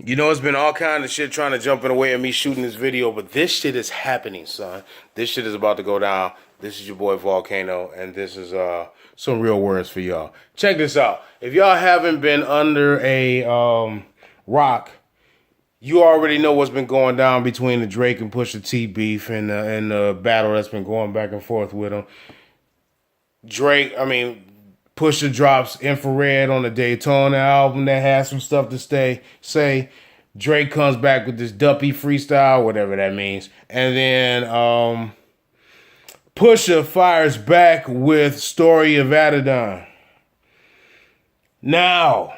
You know, it's been all kind of shit trying to jump in the way of me shooting this video, but this shit is happening, son. This shit is about to go down. This is your boy Volcano, and this is some real words for y'all. Check this out. If y'all haven't been under a rock, you already know what's been going down between the Drake and Pusha T beef and the battle that's been going back and forth with them. Pusha drops Infrared on the Daytona album that has some stuff to say. Drake comes back with this Duppy freestyle, whatever that means. And then Pusha fires back with Story of Adidon. Now,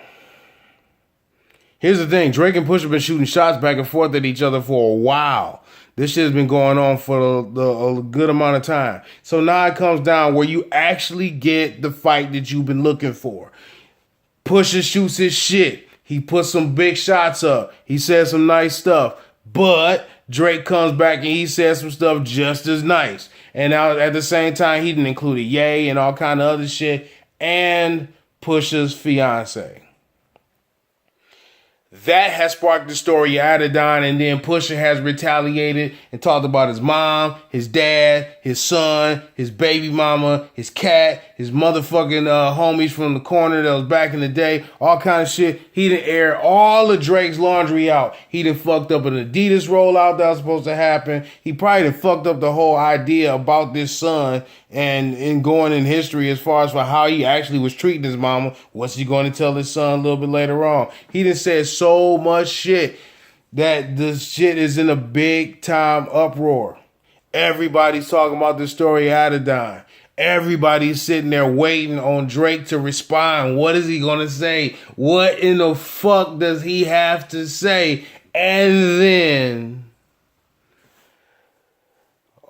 here's the thing. Drake and Pusha have been shooting shots back and forth at each other for a while. This shit has been going on for a good amount of time. So now it comes down where you actually get the fight that you've been looking for. Pusha shoots his shit. He puts some big shots up. He says some nice stuff. But Drake comes back and he says some stuff just as nice. And now at the same time, he didn't include Ye and all kind of other shit. And Pusha's fiance. That has sparked the story of Adidon, and then Pusha has retaliated and talked about his mom, his dad, his son, his baby mama, his cat, his motherfucking homies from the corner that was back in the day, all kind of shit. He done aired all of Drake's laundry out. He done fucked up an Adidas rollout that was supposed to happen. He probably done fucked up the whole idea about this son and going in history as far as for how he actually was treating his mama. What's he going to tell his son a little bit later on? He done said so much shit that this shit is in a big time uproar. Everybody's talking about the story of Adidon. Everybody's sitting there waiting on Drake to respond. What is he going to say? What in the fuck does he have to say? And then,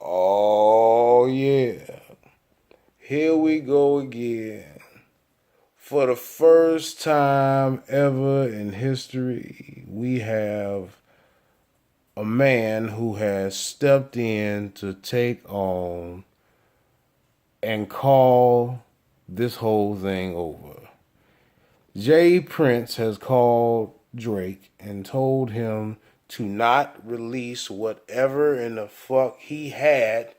oh yeah, here we go again. For the first time ever in history, we have a man who has stepped in to take on and call this whole thing over. Jay Prince has called Drake and told him to not release whatever in the fuck he had.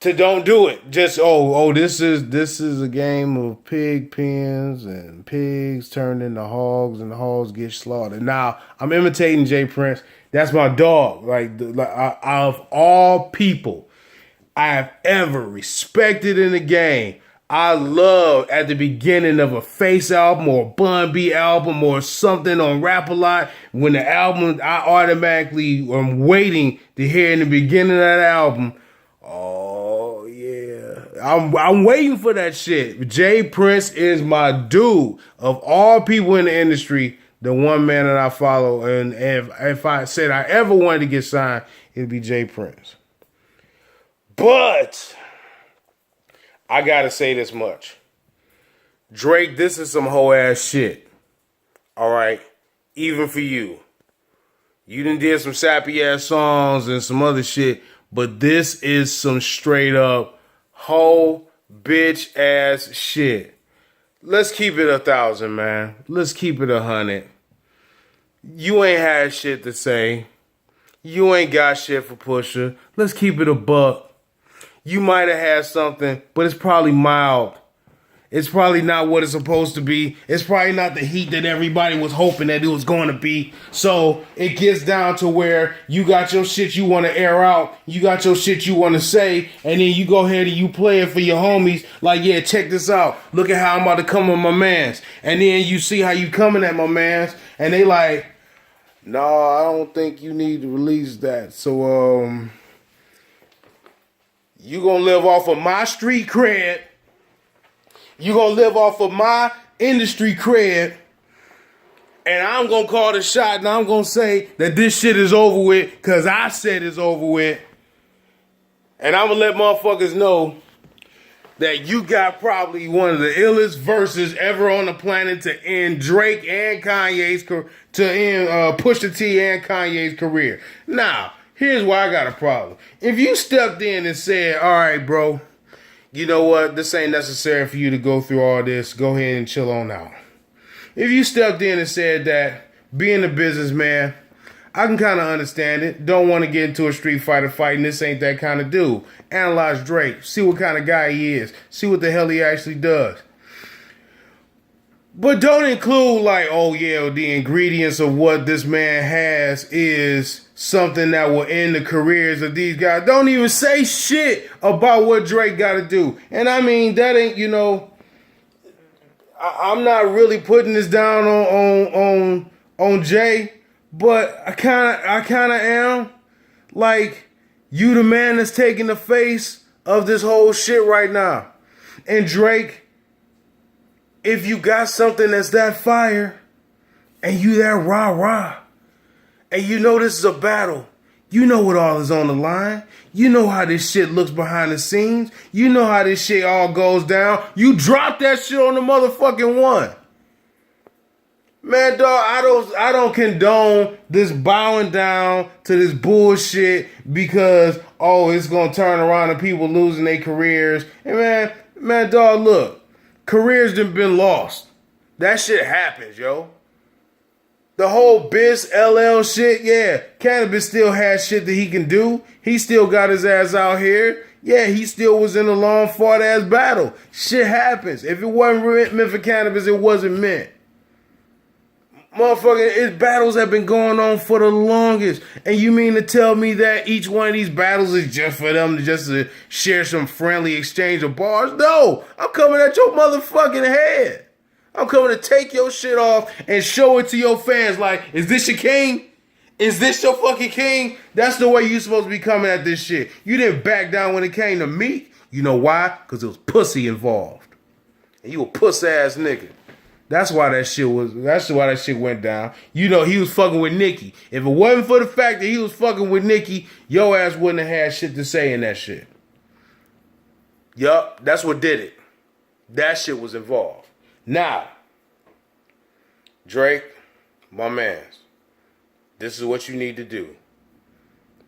To don't do it. Just this is a game of pig pens and pigs turned into hogs and the hogs get slaughtered. Now I'm imitating Jay Prince. That's my dog. Out of all people I have ever respected in the game, I love at the beginning of a Face album or a Bun B album or something on Rap A Lot. When the album, I automatically am waiting to hear in the beginning of that album. Oh yeah, I'm waiting for that shit. Jay Prince is my dude. Of all people in the industry, the one man that I follow, and if I said I ever wanted to get signed, it'd be Jay Prince. But I gotta say this much. Drake, this is some whole ass shit. Alright? Even for you. You done did some sappy ass songs and some other shit, but this is some straight up whole bitch ass shit. Let's keep it 1,000, man. Let's keep it 100. You ain't had shit to say. You ain't got shit for Pusha. Let's keep it a buck. You might have had something, but it's probably mild. It's probably not what it's supposed to be. It's probably not the heat that everybody was hoping that it was going to be. So it gets down to where you got your shit you want to air out. You got your shit you want to say. And then you go ahead and you play it for your homies. Like, yeah, check this out. Look at how I'm about to come with my mans. And then you see how you coming at my mans. And they like, no, I don't think you need to release that. So, you gonna live off of my street cred. You gonna live off of my industry cred. And I'm gonna call the shot and I'm gonna say that this shit is over with because I said it's over with. And I'm gonna let motherfuckers know that you got probably one of the illest verses ever on the planet to end Drake and Kanye's Pusha T and Kanye's career. Now, here's why I got a problem. If you stepped in and said, all right, bro, you know what? This ain't necessary for you to go through all this. Go ahead and chill on out. If you stepped in and said that being a businessman, I can kind of understand it. Don't want to get into a street fighter fight, and this ain't that kind of dude. Analyze Drake. See what kind of guy he is. See what the hell he actually does. But don't include like, oh yeah, the ingredients of what this man has is something that will end the careers of these guys. Don't even say shit about what Drake got to do. And I mean, that ain't, I'm not really putting this down on Jay, but I kind of am. Like, you the man that's taking the face of this whole shit right now. And Drake, if you got something that's that fire, and you that rah-rah, and you know this is a battle, you know what all is on the line, you know how this shit looks behind the scenes, you know how this shit all goes down, you drop that shit on the motherfucking one. Man, dog, I don't condone this bowing down to this bullshit because, it's gonna turn around and people losing their careers. And man, dog, look. Careers done been lost. That shit happens, yo. The whole Biz LL shit, yeah. Cannabis still has shit that he can do. He still got his ass out here. Yeah, he still was in a long, fought-ass battle. Shit happens. If it wasn't meant for cannabis, it wasn't meant. Motherfucker, his battles have been going on for the longest. And you mean to tell me that each one of these battles is just for them to share some friendly exchange of bars? No, I'm coming at your motherfucking head. I'm coming to take your shit off and show it to your fans like, is this your king? Is this your fucking king? That's the way you supposed to be coming at this shit. You didn't back down when it came to me. You know why? Because there was pussy involved. And you a puss-ass nigga. That's why that shit went down. He was fucking with Nicki. If it wasn't for the fact that he was fucking with Nicki, your ass wouldn't have had shit to say in that shit. Yup, that's what did it. That shit was involved. Now, Drake, my mans, this is what you need to do.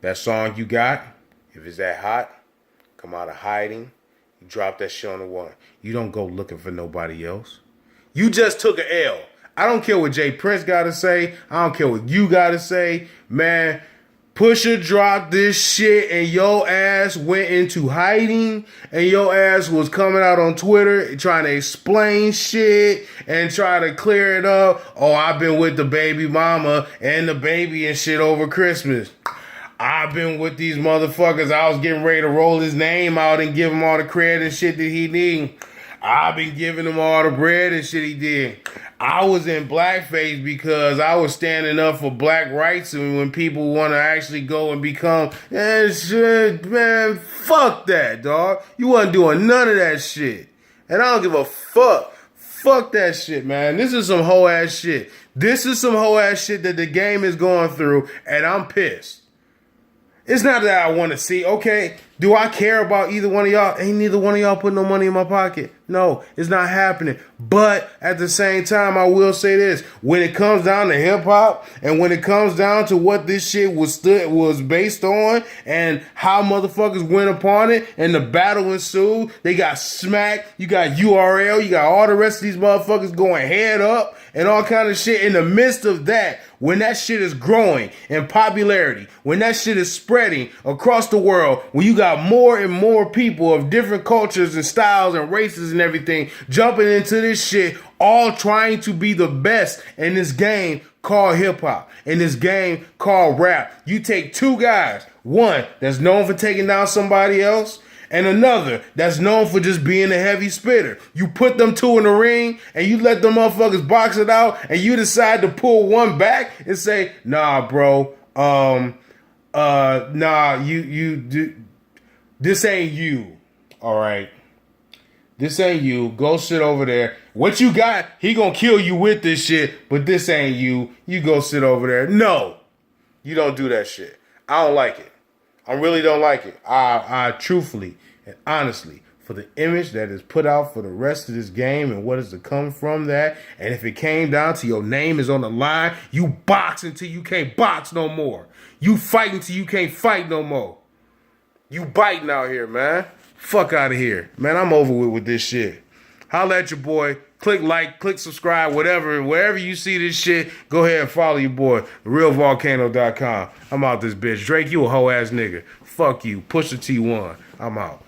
That song you got, if it's that hot, come out of hiding, you drop that shit on the one. You don't go looking for nobody else. You just took an L. I don't care what Jay Prince got to say. I don't care what you got to say. Man, Pusha dropped this shit and your ass went into hiding and your ass was coming out on Twitter trying to explain shit and try to clear it up. Oh, I've been with the baby mama and the baby and shit over Christmas. I've been with these motherfuckers. I was getting ready to roll his name out and give him all the credit and shit that he need. I've been giving him all the bread and shit he did. I was in blackface because I was standing up for black rights, and when people want to actually go and become, shit, man, fuck that, dog. You wasn't doing none of that shit. And I don't give a fuck. Fuck that shit, man. This is some hoe ass shit. This is some hoe ass shit that the game is going through, and I'm pissed. It's not that I want to see, okay, do I care about either one of y'all? Ain't neither one of y'all putting no money in my pocket. No, it's not happening. But at the same time, I will say this. When it comes down to hip-hop and when it comes down to what this shit was based on and how motherfuckers went upon it and the battle ensued, they got smacked, you got URL, you got all the rest of these motherfuckers going head up and all kind of shit. In the midst of that, when that shit is growing in popularity, when that shit is spreading across the world, when you got more and more people of different cultures and styles and races and everything jumping into this shit, all trying to be the best in this game called hip-hop, in this game called rap. You take two guys, one that's known for taking down somebody else, and another that's known for just being a heavy spitter. You put them two in the ring and you let them motherfuckers box it out and you decide to pull one back and say, nah, bro, this ain't you. All right. This ain't you. Go sit over there. What you got, he gonna kill you with this shit, but this ain't you. You go sit over there. No, you don't do that shit. I don't like it. I really don't like it. I truthfully and honestly, for the image that is put out for the rest of this game and what is to come from that, and if it came down to your name is on the line, you box until you can't box no more. You fight until you can't fight no more. You biting out here, man. Fuck out of here. Man, I'm over with this shit. Holla at your boy. Click like, click subscribe, whatever. Wherever you see this shit, go ahead and follow your boy. RealVolcano.com. I'm out this bitch. Drake, you a hoe ass nigga. Fuck you. Pusha T1. I'm out.